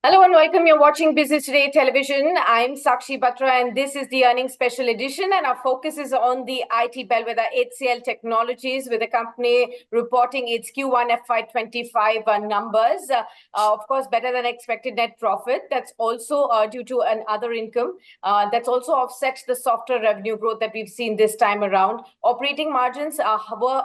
Hello and welcome. You're watching Business Today Television. I'm Sakshi Batra and this is the earnings special edition, and our focus is on the IT bellwether HCL Technologies, with the company reporting its Q1FY25 numbers. Of course, better than expected net profit. That's also due to an other income. That's also offset the softer revenue growth that we've seen this time around. Operating margins were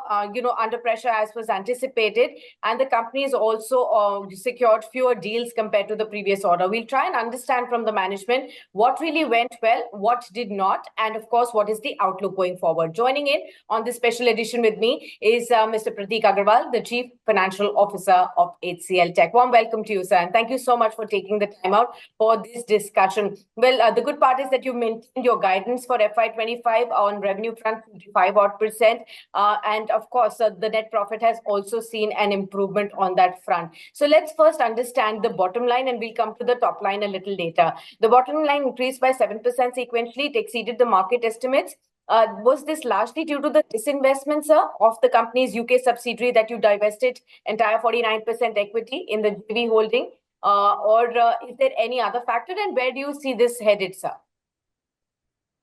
under pressure as was anticipated, and the company has also secured fewer deals compared to the previous order. We'll try and understand from the management what really went well, what did not, and of course, what is the outlook going forward. Joining in on this special edition with me is Mr. Prateek Aggarwal, the Chief Financial Officer of HCL Tech. Warm welcome to you, sir, and thank you so much for taking the time out for this discussion. Well, the good part is that you maintained your guidance for FY25 on revenue front, 55% and of course, the net profit has also seen an improvement on that front. So let's first understand the bottom line, and we'll come to the top line a little later. The bottom line increased by 7% sequentially. It exceeded the market estimates. Was this largely due to the disinvestment, sir, of the company's UK subsidiary that you divested entire 49% equity in the JV holding? Or is there any other factor, and where do you see this headed, sir?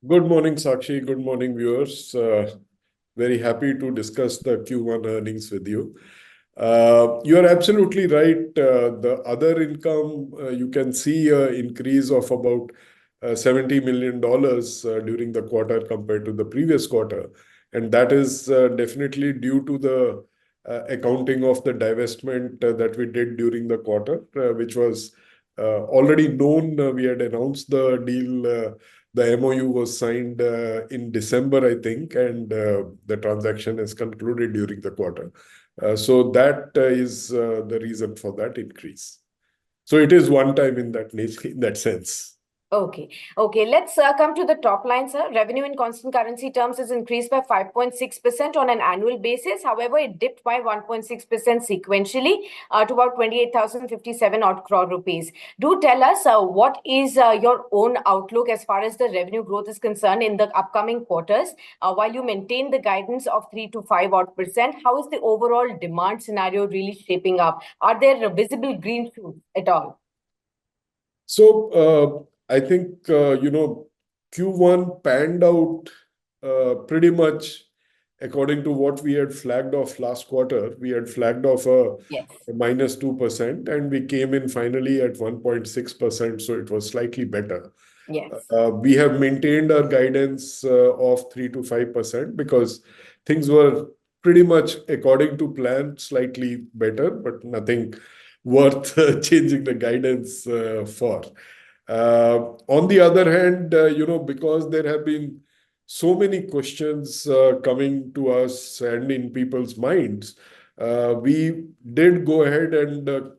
Good morning, Sakshi. Good morning, viewers. Very happy to discuss the Q1 earnings with you. You are absolutely right. The other income, you can see an increase of about $70 million during the quarter compared to the previous quarter. And that is definitely due to the accounting of the divestment that we did during the quarter, which was already known. We had announced the deal. The MOU was signed in December, I think, and the transaction is concluded during the quarter. So that is the reason for that increase. So it is one time in that sense. Okay. Let's come to the top line, sir. Revenue in constant currency terms has increased by 5.6% on an annual basis. However, it dipped by 1.6% sequentially to about 28,057 odd crore rupees. Do tell us what is your own outlook as far as the revenue growth is concerned in the upcoming quarters. While you maintain the guidance of 3 to 5 odd percent, how is the overall demand scenario really shaping up? Are there visible green shoots at all? So I think, Q1 panned out pretty much according to what we had flagged off last quarter. We had flagged off a minus 2%, and we came in finally at 1.6%. So it was slightly better. Yes. We have maintained our guidance of 3 to 5% because things were pretty much according to plan, slightly better, but nothing worth changing the guidance for. On the other hand, because there have been so many questions coming to us and in people's minds, we did go ahead and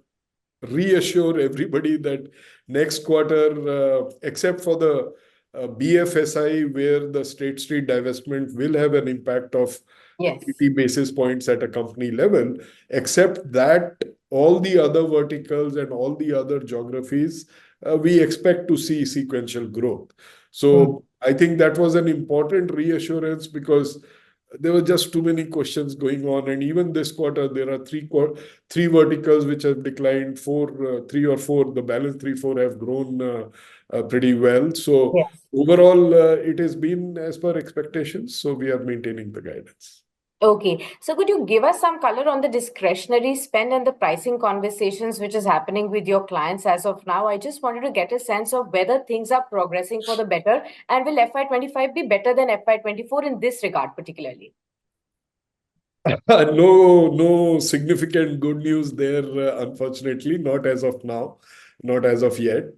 reassure everybody that next quarter, except for the BFSI, where the State Street divestment will have an impact of 80 basis points at a company level, except that all the other verticals and all the other geographies, we expect to see sequential growth. So I think that was an important reassurance because there were just too many questions going on. And even this quarter, there are three verticals which have declined, three or four, the balance 3, 4 have grown pretty well. So overall, it has been as per expectations. So we are maintaining the guidance. Okay. So could you give us some color on the discretionary spend and the pricing conversations which is happening with your clients as of now? I just wanted to get a sense of whether things are progressing for the better, and will FY25 be better than FY24 in this regard particularly? No significant good news there, unfortunately, not as of now, not as of yet.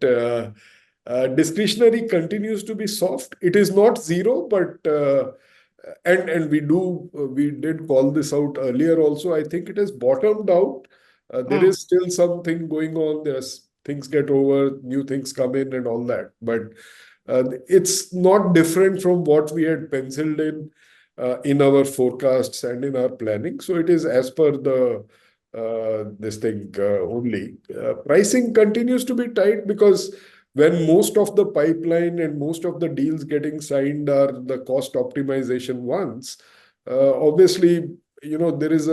Discretionary continues to be soft. It is not zero, but and we did call this out earlier also. I think it has bottomed out. There is still something going on. There's things get over, new things come in and all that. But it's not different from what we had penciled in our forecasts and in our planning. So it is as per this thing only. Pricing continues to be tight because when most of the pipeline and most of the deals getting signed are the cost optimization ones, obviously, there is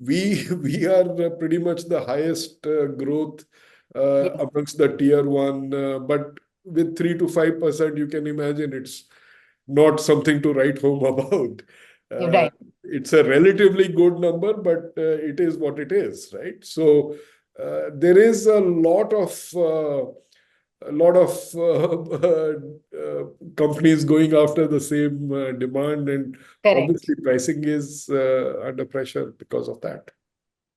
we are pretty much the highest growth Yes. amongst the tier one. But with 3 to 5%, you can imagine it's not something to write home about. You're Uh, right. it's a relatively good number, but it is what it is, right? So there is a lot of companies going after the same demand, and Correct. obviously pricing is under pressure because of that.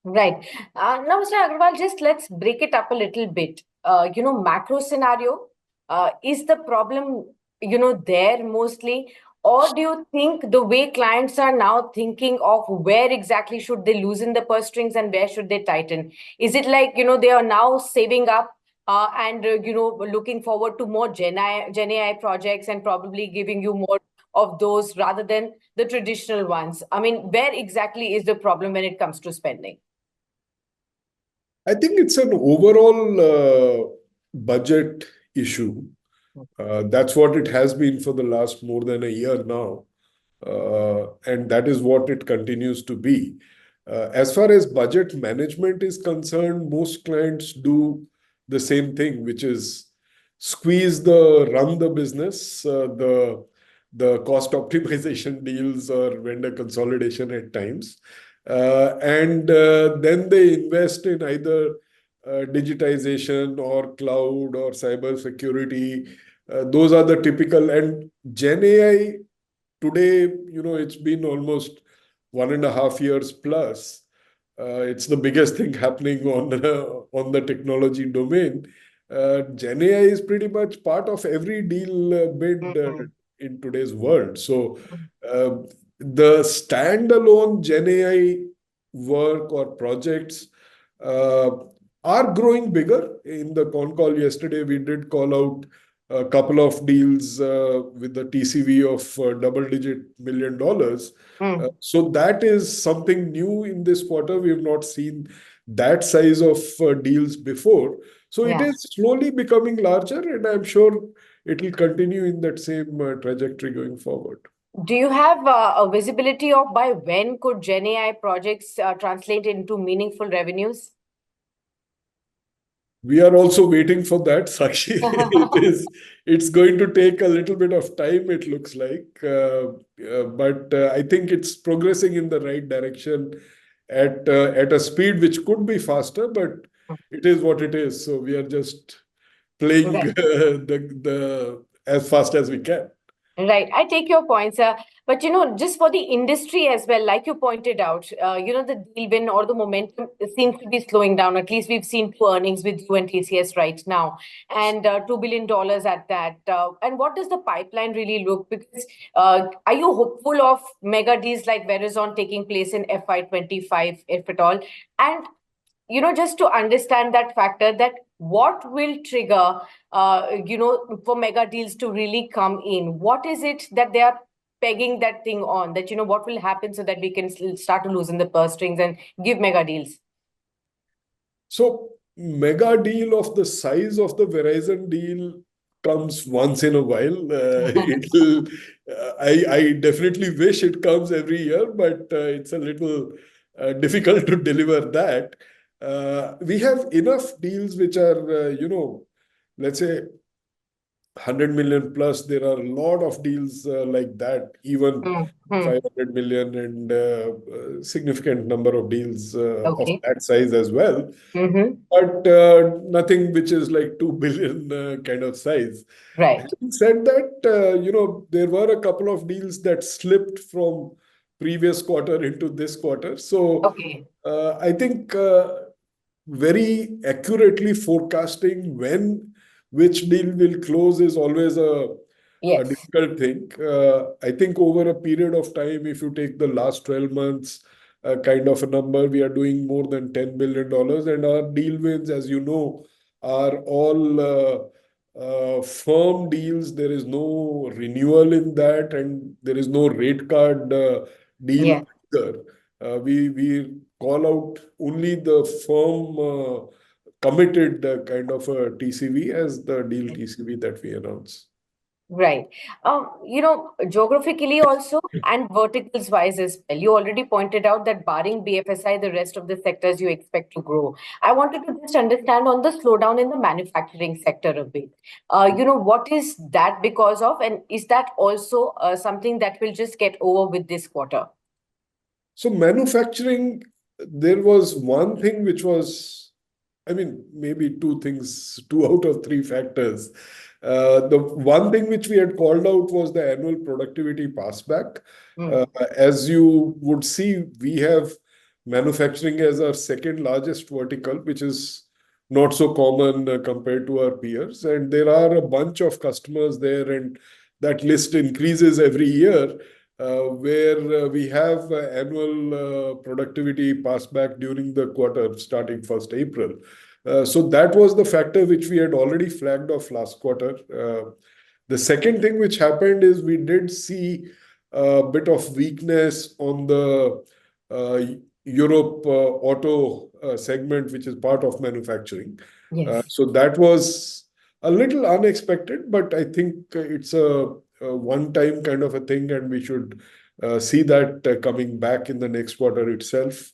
Right. Now, Mr. Agarwal, just let's break it up a little bit. Macro scenario, is the problem, there mostly? Or do you think the way clients are now thinking of where exactly should they loosen the purse strings and where should they tighten? Is it like, they are now saving up and, looking forward to more Gen AI projects and probably giving you more of those rather than the traditional ones? I mean, where exactly is the problem when it comes to spending? I think it's an overall budget issue. That's what it has been for the last more than a year now. And that is what it continues to be. As far as budget management is concerned, most clients do the same thing, which is run the business, the cost optimization deals or vendor consolidation at times. And then they invest in either digitization or cloud or cyber security. Those are the typical. And Gen AI today, it's been almost 1.5 years plus. It's the biggest thing happening on the technology domain. Gen AI is pretty much part of every deal bid Mhm. in today's world. So uh, the standalone Gen AI work or projects uh, are growing bigger. In the con call yesterday, we did call out a couple of deals with the TCV of double-digit million dollars. Mm. So that is something new in this quarter. We have not seen that size of deals before. So it Yeah. is slowly becoming larger, and I'm sure it will continue in that same trajectory going forward. Do you have a visibility of by when could Gen AI projects translate into meaningful revenues? We are also waiting for that, Sakshi. It's going to take a little bit of time, it looks like. But I think it's progressing in the right direction at a speed which could be faster, but it is what it is. So we are just playing Right. the as fast as we can. Right. I take your points. But, just for the industry as well, like you pointed out, the deal win or the momentum seems to be slowing down. At least we've seen two earnings with you and TCS right now, and $2 billion at that. And what does the pipeline really look? Because are you hopeful of mega deals like Verizon taking place in FY25, if at all? And just to understand that factor, that what will trigger, for mega deals to really come in? What is it that they are pegging that thing on? That, what will happen so that we can start to loosen the purse strings and give mega deals? So mega deal of the size of the Verizon deal comes once in a while. It'll, I definitely wish it comes every year, but it's a little difficult to deliver that. We have enough deals which are, let's say 100 million plus. There are a lot of deals like that, even Mm-hmm. 500 million, and significant number of deals of Okay. that size as well, Mm-hmm. but nothing which is like 2 billion kind of size. Right. Having said that, there were a couple of deals that slipped from previous quarter into this quarter. So Okay. I think very accurately forecasting when which deal will close is always a Yes. difficult thing. I think over a period of time, if you take the last 12 months, kind of a number, we are doing more than $10 billion. And our deal wins, as you know, are all firm deals. There is no renewal in that, and there is no rate card deal Yeah. either. We call out only the firm committed kind of a TCV as the deal TCV that we announce. Right. Geographically also and verticals wise as well. You already pointed out that barring BFSI, the rest of the sectors you expect to grow. I wanted to just understand on the slowdown in the manufacturing sector a bit. What is that because of, and is that also something that will just get over with this quarter? So manufacturing, there was one thing which was, I mean, maybe two things, two out of three factors. The one thing which we had called out was the annual productivity passback. As you would see, we have manufacturing as our second largest vertical, which is not so common compared to our peers. And there are a bunch of customers there, and that list increases every year, where we have annual productivity passback during the quarter starting 1st April. So that was the factor which we had already flagged off last quarter. The second thing which happened is we did see a bit of weakness on the Europe auto segment, which is part of manufacturing. Yes. So that was a little unexpected, but I think it's a one-time kind of a thing, and we should see that coming back in the next quarter itself.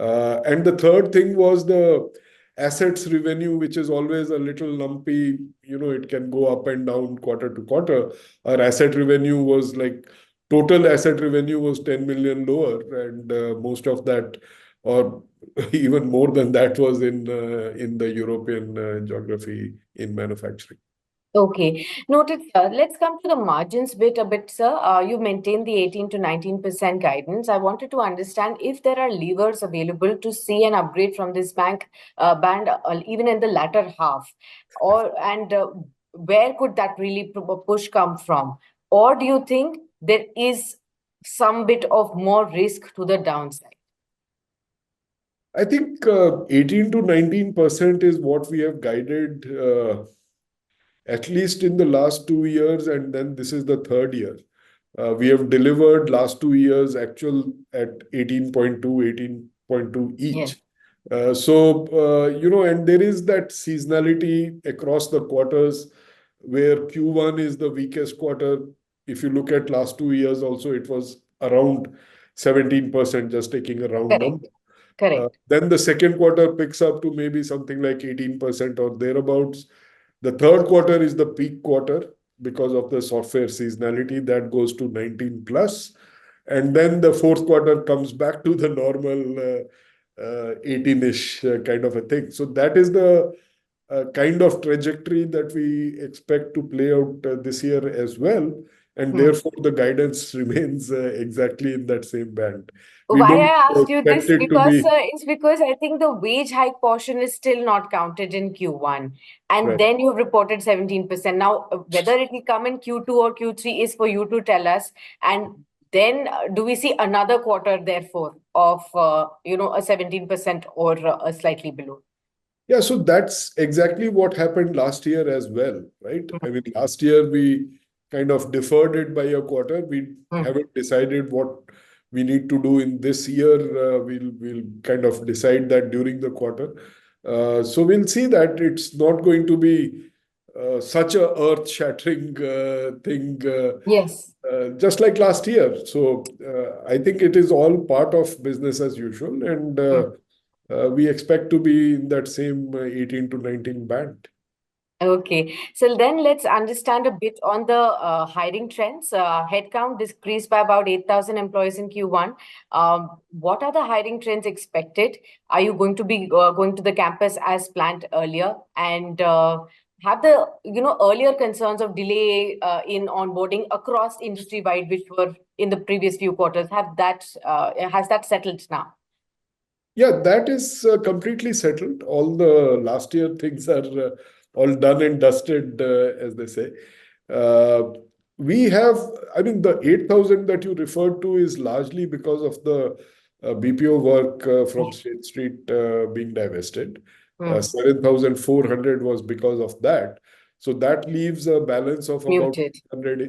And the third thing was the assets revenue, which is always a little lumpy. It can go up and down quarter to quarter. Our asset revenue was like total asset revenue was 10 million lower, and most of that, or even more than that, was in the European geography in manufacturing. Okay, noted, sir. Let's come to the margins bit a bit, sir. You maintain the 18 to 19% guidance. I wanted to understand if there are levers available to see an upgrade from this band, even in the latter half, and where could that really push come from? Or do you think there is some bit of more risk to the downside? I think 18 to 19% is what we have guided, at least in the last 2 years, and then this is the third year. We have delivered last 2 years actual at 18.2, 18.2 each. And there is that seasonality across the quarters where Q1 is the weakest quarter. If you look at last 2 years also, it was around 17%, just taking a round number. Correct. Then the second quarter picks up to maybe something like 18% or thereabouts. The third quarter is the peak quarter because of the software seasonality that goes to 19 plus. And then the fourth quarter comes back to the normal 18-ish kind of a thing. So that is the kind of trajectory that we expect to play out this year as well. And therefore, the guidance remains exactly in that same band. We Why don't I asked you expect this it to because be it's because I think the wage hike portion is still not counted in Q1, and right. then you've reported 17%. Now, whether it will come in Q2 or Q3 is for you to tell us. And then, do we see another quarter, therefore, of a 17% or a slightly below? Yeah, so that's exactly what happened last year as well, right? I mean, last year we kind of deferred it by a quarter. We haven't decided what we need to do in this year. We'll kind of decide that during the quarter. So we'll see that it's not going to be such a earth-shattering thing, Yes. just like last year. So I think it is all part of business as usual, and we expect to be in that same 18 to 19 band. Okay, so then let's understand a bit on the hiring trends. Headcount decreased by about 8,000 employees in Q1. What are the hiring trends expected? Are you going to be going to the campus as planned earlier? And have the earlier concerns of delay in onboarding across industry-wide, which were in the previous few quarters, has that settled now? Yeah, that is completely settled. All the last year things are all done and dusted, as they say. We have, I mean, the 8,000 that you referred to is largely because of the BPO work from State Street being divested. 7,400 was because of that. So that leaves a balance of about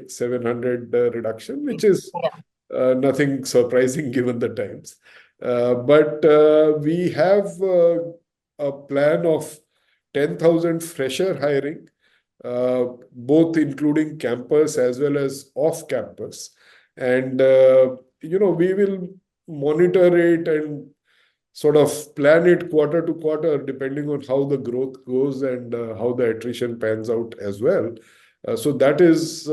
700 reduction, which is nothing surprising given the times. But we have a plan of 10,000 fresher hiring both including campus as well as off campus. And, we will monitor it and sort of plan it quarter to quarter, depending on how the growth goes and how the attrition pans out as well. So that is,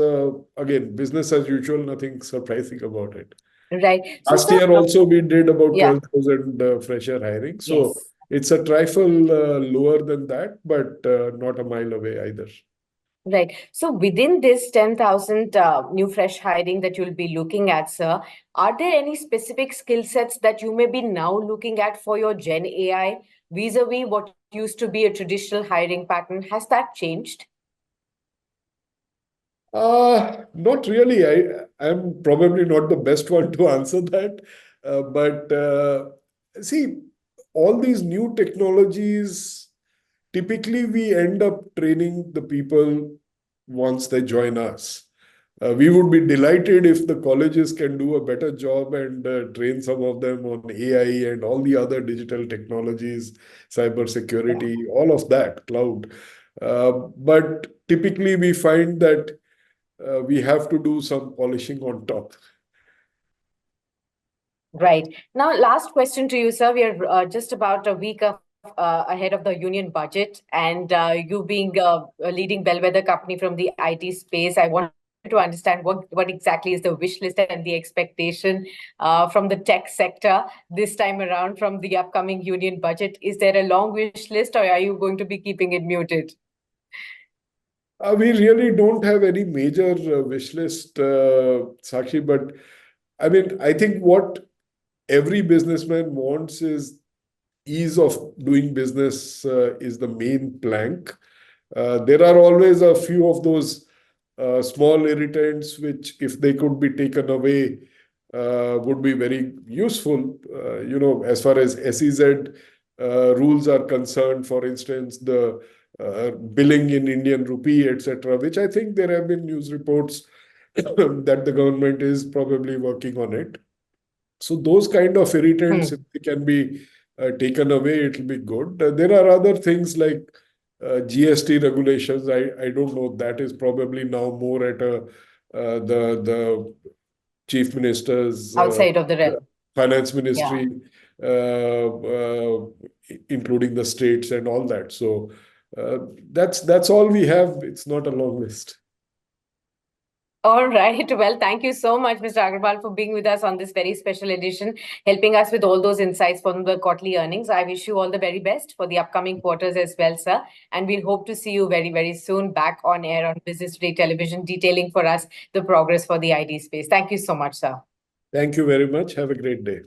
again, business as usual, nothing surprising about it. Right. So, Last year also, we did about yeah. 12,000 fresher hiring. So Yes. it's a trifle lower than that, but not a mile away either. Right. So within this 10,000 new fresh hiring that you'll be looking at, sir, are there any specific skill sets that you may be now looking at for your Gen AI vis-a-vis what used to be a traditional hiring pattern? Has that changed? Not really. I'm probably not the best one to answer that. But see, all these new technologies, typically we end up training the people once they join us. We would be delighted if the colleges can do a better job and train some of them on AI and all the other digital technologies, cybersecurity, all of that, cloud. But typically we find that we have to do some polishing on top. Right. Now, last question to you, sir. We are just about a week ahead of the union budget, and you being a leading bellwether company from the IT space, I want to understand what exactly is the wish list and the expectation from the tech sector this time around from the upcoming union budget. Is there a long wish list, or are you going to be keeping it muted? We really don't have any major wish list, Sakshi, but I mean, I think what every businessman wants is ease of doing business is the main plank. There are always a few of those small irritants which, if they could be taken away, would be very useful. As far as SEZ rules are concerned, for instance, the billing in Indian rupee, etc., which I think there have been news reports that the government is probably working on it. So those kind of irritants, if they can be taken away, it will be good. There are other things like GST regulations. I don't know. That is probably now more at the chief minister's Outside of the realm. finance ministry, including the states and all that. So that's all we have. It's not a long list. All right. Well, thank you so much, Mr. Aggarwal, for being with us on this very special edition, helping us with all those insights from the quarterly earnings. I wish you all the very best for the upcoming quarters as well, sir. And we'll hope to see you very, very soon back on air on Business Today Television, detailing for us the progress for the IT space. Thank you so much, sir. Thank you very much. Have a great day.